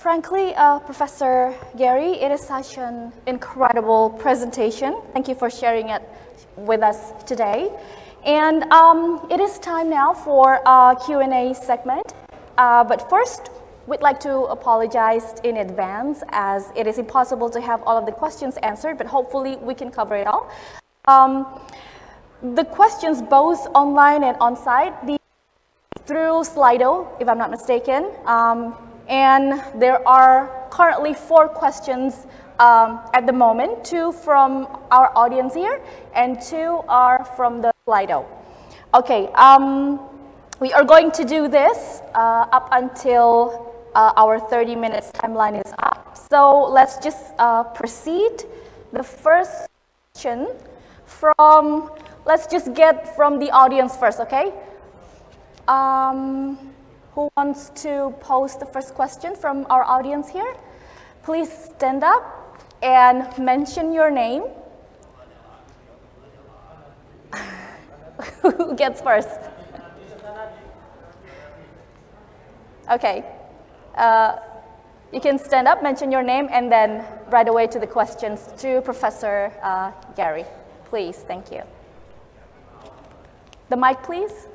Frankly, Professor Gary, it is such an incredible presentation. Thank you for sharing it with us today. And it is time now for our Q&A segment. But first, we'd like to apologize in advance as it is impossible to have all of the questions answered, but hopefully we can cover it all. The questions both online and on-site, through Slido, if I'm not mistaken. And there are currently 4 questions at the moment, 2 from our audience here and 2 are from the Slido. Okay, we are going to do this up until our 30 minutes timeline is up. So let's just proceed. The first question from, let's just get from the audience first, okay? Who wants to pose the first question from our audience here? Please stand up and mention your name. Who gets first? Okay. You can stand up, mention your name, and then right away to the questions to Professor Gary. Please, thank you. The mic, please.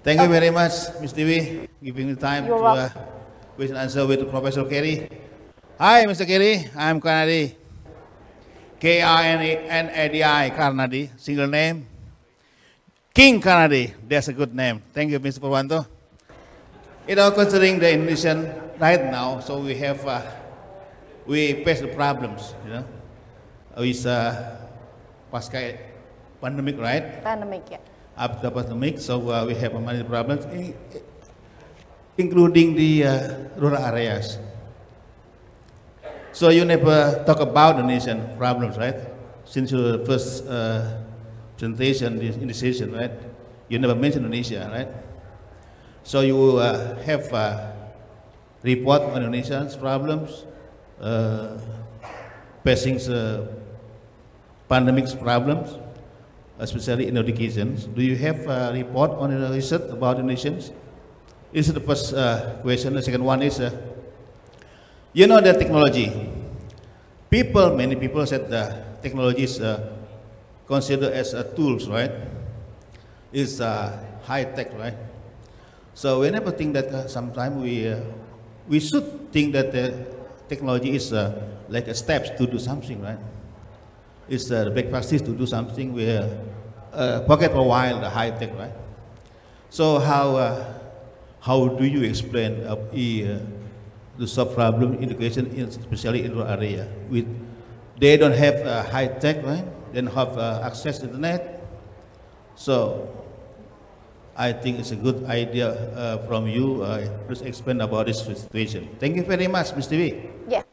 Thank you very much, Ms. Dewi, giving me time to question and answer with Professor Gary. Hi, Mr. Gary. I'm Karnadi. K-R-N-A-D-I, Karnadi, single name. King Karnadi, that's a good name. Thank you, Mr. Purwanto. You know, considering the Indonesian right now, so we have, we face the problems, you know, with pandemic, right? Pandemic, yeah. After pandemic, so we have many problems, including the rural areas. So you never talk about Indonesian problems, right? Since your first presentation in the session, right? You never mentioned Indonesia, right? So you have a report on Indonesia's problems, facing pandemic's problems, especially in education. Do you have a report on the research about Indonesians? This is the first question. The second one is, you know, the technology. Many people said the technology is considered as a tools, right? It's high tech, right? So we never think that sometimes we should think that the technology is like a steps to do something, right? It's the best practice to do something. We forget for a while the high tech, right? So how do you explain the solve problem in education, especially in rural area? They don't have high tech, right? They don't have access to internet. So I think it's a good idea from you. Please explain about this situation. Thank you very much, Mr. V. Yeah.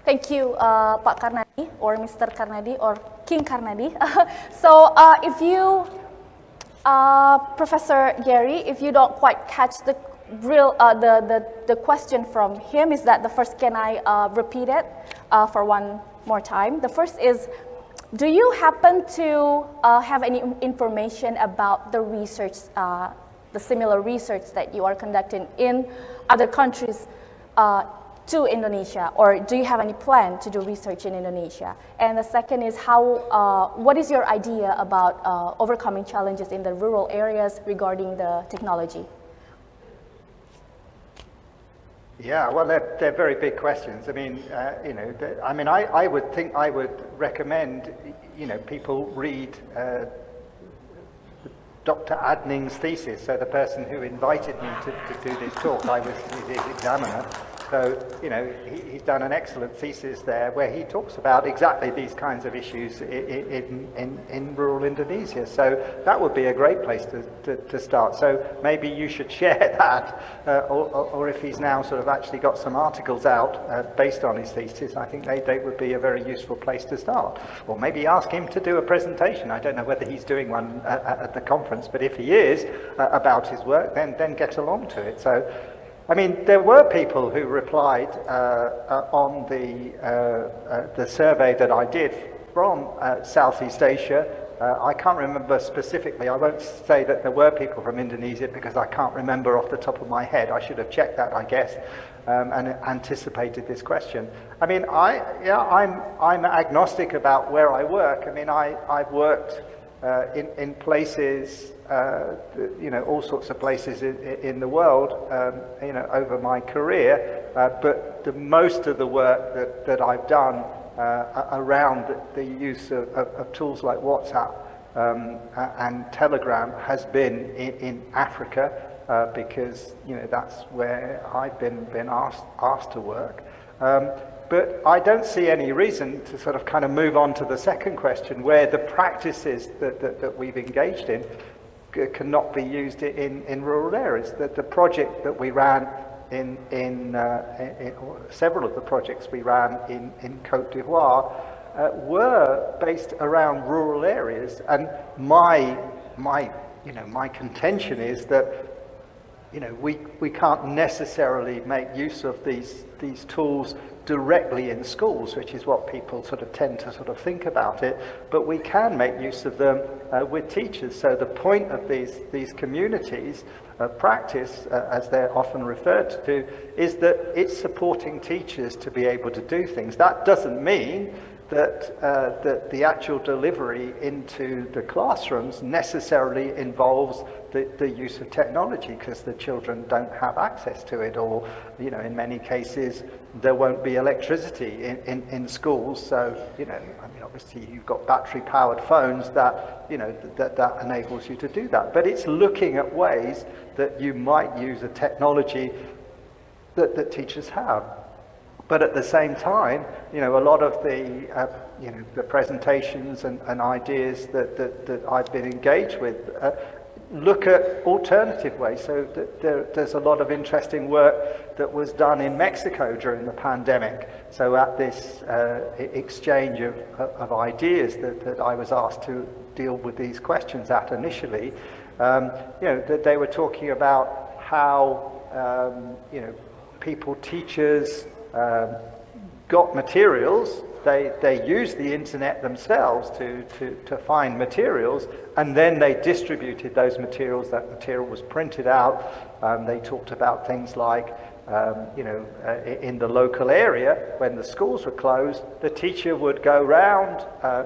Thank you, Pak Karnadi, or Mr. Karnadi, or King Karnadi. So if you, Professor Gary, if you don't quite catch the real, the question from him, is that the first, can I repeat it for one more time? The first is, do you happen to have any information about the research, the similar research that you are conducting in other countries to Indonesia, or do you have any plan to do research in Indonesia? And the second is, what is your idea about overcoming challenges in the rural areas regarding the technology? Yeah, well, they're very big questions. I mean, you know, I would recommend, you know, people read Dr. Adning's thesis. So the person who invited me to do this talk, I was his examiner. So, you know, he's done an excellent thesis there where he talks about exactly these kinds of issues in rural Indonesia. So that would be a great place to start. So maybe you should share that, or if he's now sort of actually got some articles out based on his thesis, I think they would be a very useful place to start. Or maybe ask him to do a presentation. I don't know whether he's doing one at the conference, but if he is, about his work, then get along to it. So, I mean, there were people who replied on the survey that I did from Southeast Asia. I can't remember specifically. I won't say that there were people from Indonesia because I can't remember off the top of my head. I should have checked that, I guess, and anticipated this question. I mean, I'm agnostic about where I work. I mean, I've worked in places, you know, all sorts of places in the world, you know, over my career. But most of the work that I've done around the use of tools like WhatsApp and Telegram has been in Africa, because, you know, that's where I've been asked to work. But I don't see any reason to sort of kind of move on to the second question, where the practices that we've engaged in cannot be used in rural areas. The project that we ran in several of the projects we ran in Côte d'Ivoire were based around rural areas, and my contention is that, you know, we can't necessarily make use of these tools directly in schools, which is what people sort of tend to sort of think about it, but we can make use of them with teachers. So the point of these communities of practice, as they're often referred to, is that it's supporting teachers to be able to do things. That doesn't mean that the actual delivery into the classrooms necessarily involves the use of technology, because the children don't have access to it, or, you know, in many cases there won't be electricity in schools. So, you know, I mean, obviously you've got battery powered phones that, you know, that enables you to do that. But it's looking at ways that you might use a technology that teachers have. But at the same time, you know, a lot of the, you know, the presentations and ideas that I've been engaged with look at alternative ways. So there's a lot of interesting work that was done in Mexico during the pandemic. So at this exchange of ideas that I was asked to deal with these questions at initially, you know, that they were talking about how, you know, teachers, got materials, they used the internet themselves to find materials, and then they distributed those materials. That material was printed out. They talked about things like, you know, in the local area, when the schools were closed, the teacher would go round,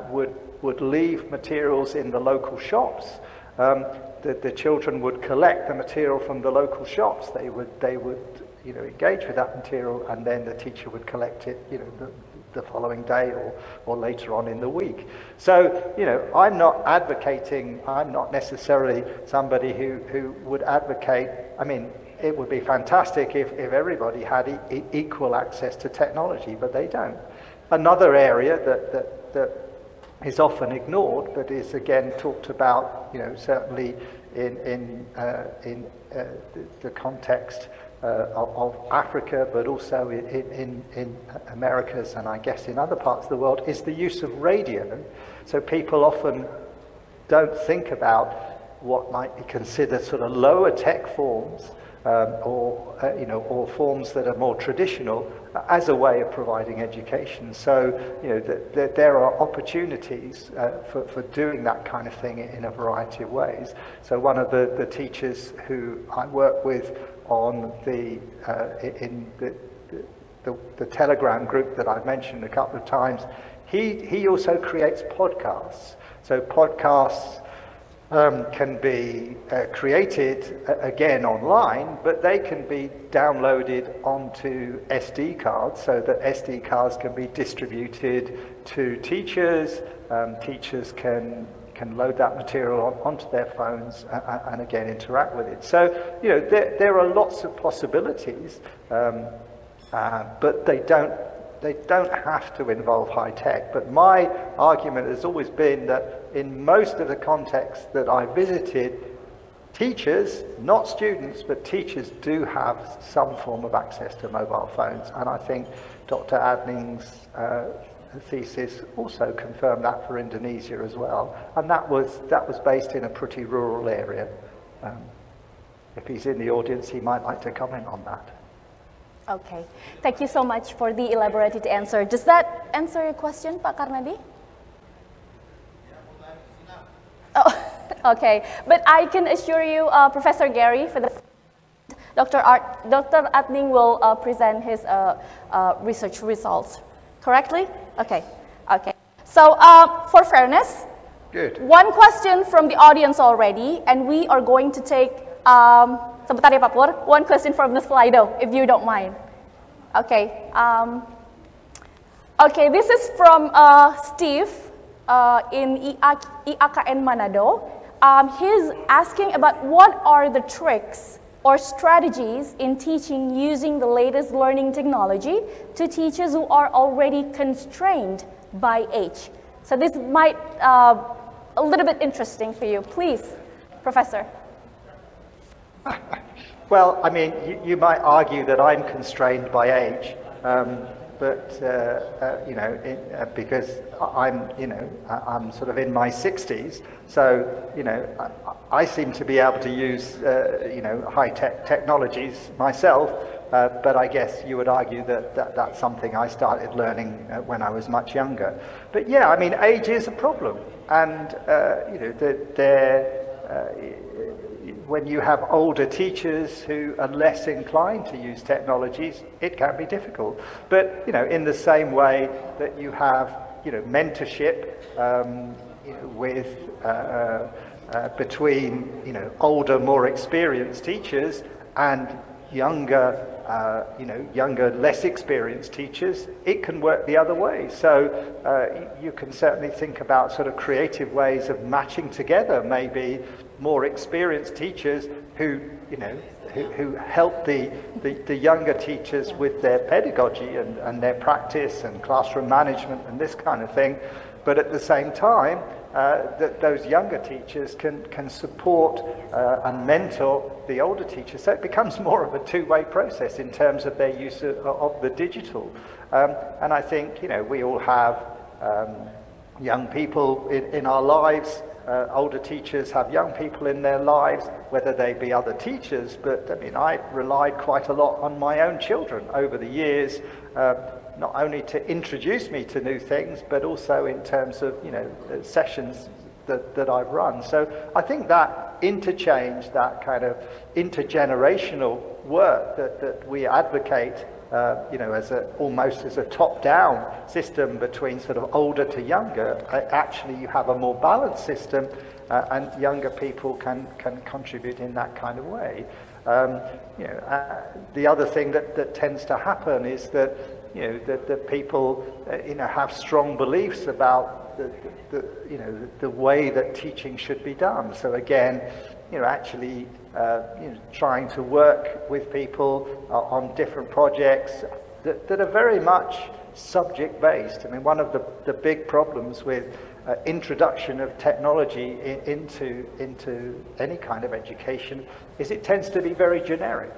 would leave materials in the local shops. The children would collect the material from the local shops. They would you know, engage with that material, and then the teacher would collect it, you know, the following day or later on in the week. So, you know, I'm not necessarily somebody who would advocate. I mean, it would be fantastic if everybody had equal access to technology, but they don't. Another area that is often ignored, but is again talked about, you know, certainly in the context of Africa, but also in Americas, and I guess in other parts of the world, is the use of radio. So people often don't think about what might be considered sort of lower tech forms, or you know, or forms that are more traditional, as a way of providing education. So, you know, there are opportunities for doing that kind of thing in a variety of ways. So one of the teachers who I work with on in the Telegram group that I've mentioned a couple of times, he also creates podcasts. So podcasts can be created again online, but they can be downloaded onto SD cards, so that SD cards can be distributed to teachers. Teachers can load that material onto their phones and again interact with it. So, you know, there are lots of possibilities, but they don't have to involve high tech. But my argument has always been that in most of the contexts that I visited, teachers, not students, but teachers do have some form of access to mobile phones. And I think Dr. Adning's thesis also confirmed that for Indonesia as well. And that was based in a pretty rural area. If he's in the audience, he might like to comment on that. Okay, thank you so much for the elaborated answer. Does that answer your question, Pak Karnadi? Okay, but I can assure you, Professor Gary, for the Dr. Atning will present his research results. Correctly? Okay. Okay. So for fairness, good. One question from the audience already, and we are going to take sebentar ya Pak Pur, one question from the Slido, if you don't mind. Okay. Okay, this is from Steve in IAKN Manado. He's asking about what are the tricks or strategies in teaching using the latest learning technology to teachers who are already constrained by age. So this might a little bit interesting for you. Please, Professor. Well, I mean, you might argue that I'm constrained by age, but you know, because I'm sort of in my 60s, so you know, I seem to be able to use you know, high-tech technologies myself, but I guess you would argue that that's something I started learning when I was much younger. But yeah, I mean, age is a problem, and you know, when you have older teachers who are less inclined to use technologies, it can be difficult. But you know, in the same way that you have, you know, mentorship you know, with between, you know, older, more experienced teachers and younger, you know, younger, less experienced teachers, it can work the other way. So you can certainly think about sort of creative ways of matching together maybe more experienced teachers who, you know, who help the younger teachers with their pedagogy and their practice and classroom management and this kind of thing. But at the same time, that those younger teachers can support and mentor the older teachers. So it becomes more of a two-way process in terms of their use of the digital. And I think, you know, we all have young people in our lives. Older teachers have young people in their lives, whether they be other teachers, but I mean, I relied quite a lot on my own children over the years, not only to introduce me to new things, but also in terms of, you know, sessions that I've run. So I think that interchange, that kind of intergenerational work that we advocate, you know, as almost as a top-down system between sort of older to younger, actually you have a more balanced system, and younger people can contribute in that kind of way. You know, the other thing that tends to happen is that, you know, that people, you know, have strong beliefs about you know, the way that teaching should be done. So again, you know, actually, you know, trying to work with people on different projects that are very much subject-based. I mean, one of the big problems with introduction of technology into any kind of education is it tends to be very generic.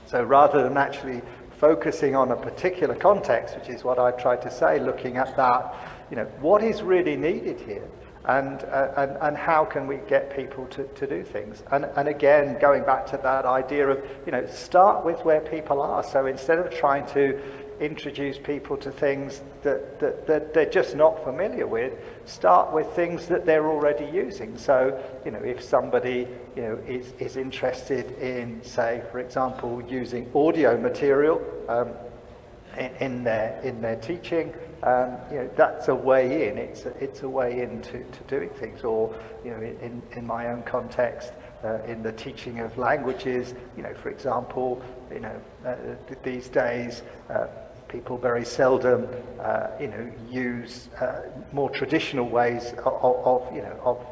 So rather than actually focusing on a particular context, which is what I tried to say, looking at that, you know, what is really needed here? And how can we get people to do things? And again, going back to that idea of, you know, start with where people are. So instead of trying to introduce people to things that they're just not familiar with, start with things that they're already using. So, you know, if somebody, you know, is interested in, say, for example, using audio material in their teaching, you know, that's a way in. It's a way into doing things. Or, you know, in my own context, in the teaching of languages, you know, for example, you know, these days people very seldom, you know, use more traditional ways of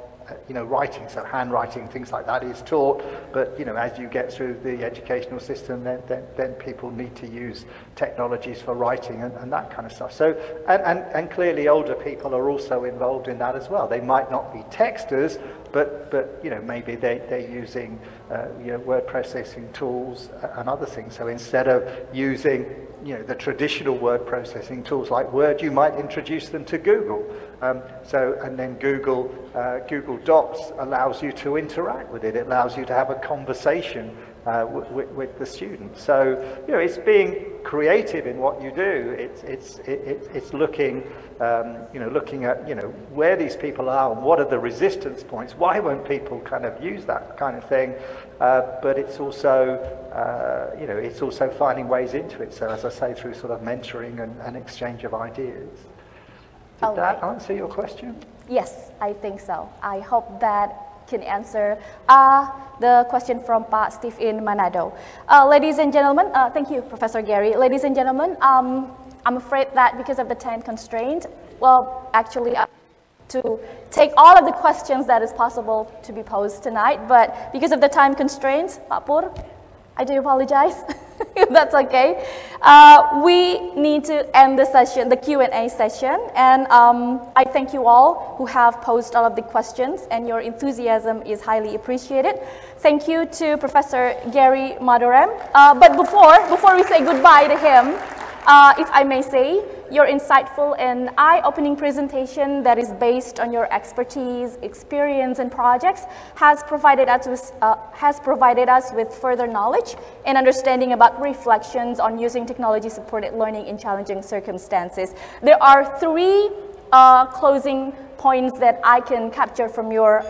writing. So handwriting, things like that is taught, but, you know, as you get through the educational system, then people need to use technologies for writing and that kind of stuff. So, and clearly older people are also involved in that as well. They might not be texters, but you know, maybe they're using you know, word processing tools and other things. So instead of using, you know, the traditional word processing tools like Word, you might introduce them to Google. And then Google Docs allows you to interact with it. It allows you to have a conversation with the students. So, you know, it's being creative in what you do. It's looking, you know, looking at, you know, where these people are and what are the resistance points. Why won't people kind of use that kind of thing? But it's also, you know, it's also finding ways into it. So, as I say, through sort of mentoring and exchange of ideas. Did that answer your question? Yes, I think so. I hope that can answer the question from Pak Steve in Manado. Ladies and gentlemen, thank you, Professor Gary. Ladies and gentlemen, I'm afraid that because of the time constraint, well, actually, to take all of the questions that is possible to be posed tonight, but because of the time constraints, Pak Pur, I do apologize, if that's okay. We need to end the session, the Q&A session, and I thank you all who have posed all of the questions, and your enthusiasm is highly appreciated. Thank you to Professor Gary Madorem. But before we say goodbye to him, if I may say, your insightful and eye-opening presentation that is based on your expertise, experience, and projects has provided us with further knowledge and understanding about reflections on using technology-supported learning in challenging circumstances. There are three closing points that I can capture from your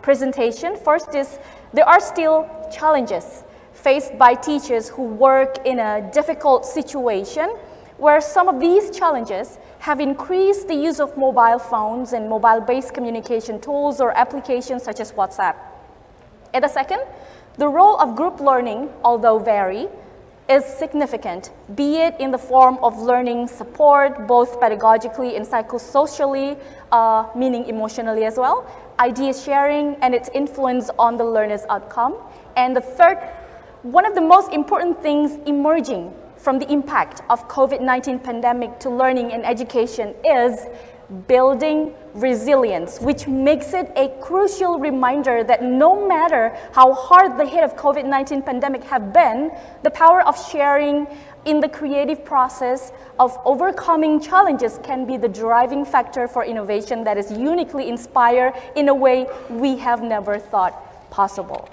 presentation. First is, there are still challenges faced by teachers who work in a difficult situation, where some of these challenges have increased the use of mobile phones and mobile-based communication tools or applications such as WhatsApp. And the second, the role of group learning, although vary, is significant, be it in the form of learning support, both pedagogically and psychosocially, meaning emotionally as well, idea sharing, and its influence on the learner's outcome. And the third, one of the most important things emerging from the impact of COVID-19 pandemic to learning and education is building resilience, which makes it a crucial reminder that no matter how hard the hit of COVID-19 pandemic have been, the power of sharing in the creative process of overcoming challenges can be the driving factor for innovation that is uniquely inspired in a way we have never thought possible.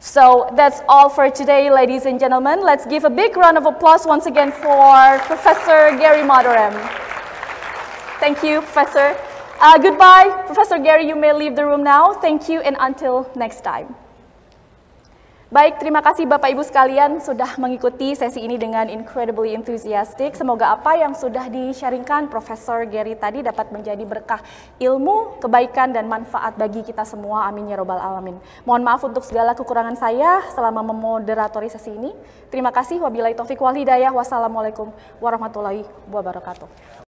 So that's all for today, ladies and gentlemen. Let's give a big round of applause once again for Professor Gary Madorem. Thank you, Professor. Goodbye, Professor Gary, you may leave the room now. Thank you, and until next time. Baik, terima kasih Bapak Ibu sekalian sudah mengikuti sesi ini dengan incredibly enthusiastic. Semoga apa yang sudah di-sharingkan Profesor Gary tadi dapat menjadi berkah ilmu, kebaikan, dan manfaat bagi kita semua. Amin ya robbal alamin. Mohon maaf untuk segala kekurangan saya selama memoderatori sesi ini. Terima kasih. Wabillahi taufiq wal hidayah. Wassalamualaikum warahmatullahi wabarakatuh.